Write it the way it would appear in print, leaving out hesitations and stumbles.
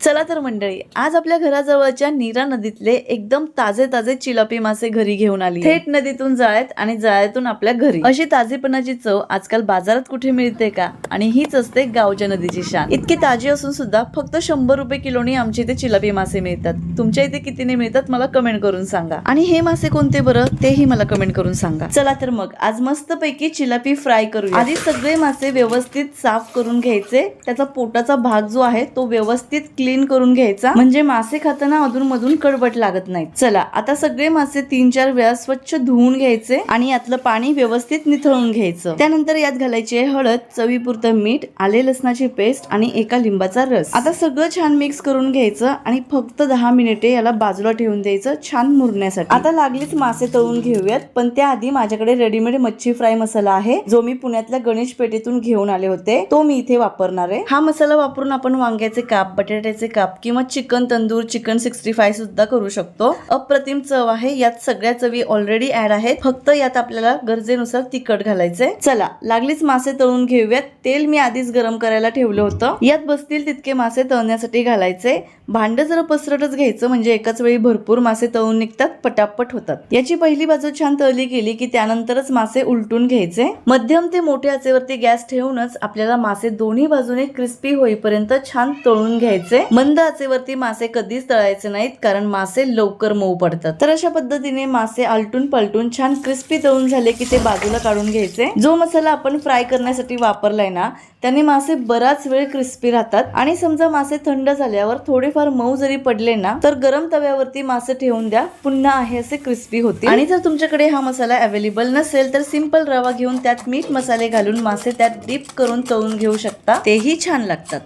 चला तर मंडळी, आज आपल्या घराजवळच्या नीरा नदीतले एकदम ताजे ताजे चिलापी मासे घरी घेऊन आली। थेट नदीतून जाळ्यात आणि जाळ्यातून आपल्या घरी। अशी ताजेपणाची चव आजकाल बाजारात कुठे मिळते का? आणि हीच असते गावच्या नदीची शान। इतकी ताजी असून सुद्धा फक्त 100 रुपये किलोनी आमच्या इथे चिलापी मासे मिळतात। तुमच्या इथे कितीने मिळतात मला कमेंट करून सांगा। आणि हे मासे कोणते बरं तेही मला कमेंट करून सांगा। चला तर मग आज मस्त पैकी चिलापी फ्राय करूया। आधी सगळे मासे व्यवस्थित साफ करून घ्यायचे। त्याचा पोटाचा भाग जो आहे तो व्यवस्थित क्लीन करून घ्यायचा, म्हणजे मासे खाताना अधून मधून कडवट लागत नाही। चला आता सगळे मासे 3-4 वेळा स्वच्छ धुवून घ्यायचे आणि यातलं पाणी व्यवस्थित निथळून घ्यायचं। त्यानंतर यात घालायची आहे हळद, चवीपुरतं मीठ, आले लसणाची पेस्ट आणि एका लिंबाचा रस। आता सगळं छान मिक्स करून घ्यायचं आणि फक्त 10 मिनिटे याला बाजूला ठेवून द्यायचं छान मुरण्यासाठी। आता लागलीच मासे तळून घेऊयात, पण त्याआधी माझ्याकडे रेडीमेड मच्छी फ्राय मसाला आहे, जो मी पुण्यातल्या गणेश पेठेतून घेऊन आले होते, तो मी इथे वापरणार आहे। हा मसाला वापरून आपण वांग्याचे काप, बटाट्याचे काप किंवा चिकन तंदूर, चिकन 65 सुद्धा करू शकतो। अप्रतिम चव आहे। यात सगळ्या चवी ऑलरेडी ऍड आहेत, फक्त यात आपल्याला गरजेनुसार तिखट घालायचंय। चला लागलीच मासे तळून घेऊयात। तेल मी आधीच गरम करायला ठेवलं होतं, यात बसतील तितके मासे तळण्यासाठी घालायचे। भांड जरा पसरटच घ्यायचं, म्हणजे एकाच वेळी भरपूर मासे तळून निघतात, पटापट होतात। याची पहिली बाजू छान तळली गेली की त्यानंतरच मासे उलटून घ्यायचे। मध्यम ते मोठ्या आचेवरती गॅस ठेवूनच आपल्याला मासे दोन्ही बाजूने क्रिस्पी होईपर्यंत छान तळून घ्यायचे। मंद आचेवरती मासे कधीच तळायचे नाहीत, कारण मासे लवकर मऊ पडतात। तर अशा पद्धतीने मासे आलटून पलटून छान क्रिस्पी तळून झाले की ते बाजूला काढून घ्यायचे। जो मसाला आपण फ्राय करण्यासाठी वापरलाय ना, त्याने मासे बराच वेळ क्रिस्पी राहतात। आणि समजा मासे थंड झाल्यावर थोडेफार मऊ जरी पडले ना, तर गरम तव्यावरती मासे ठेवून द्या, पुन्हा आहे असे क्रिस्पी होतील। आणि जर तुमच्याकडे हा मसाला अवेलेबल नसेल तर सिंपल रवा घेऊन त्यात मीठ मसाले घालून मासे त्यात डीप करून तळून घेऊ शकता, तेही छान लागतात।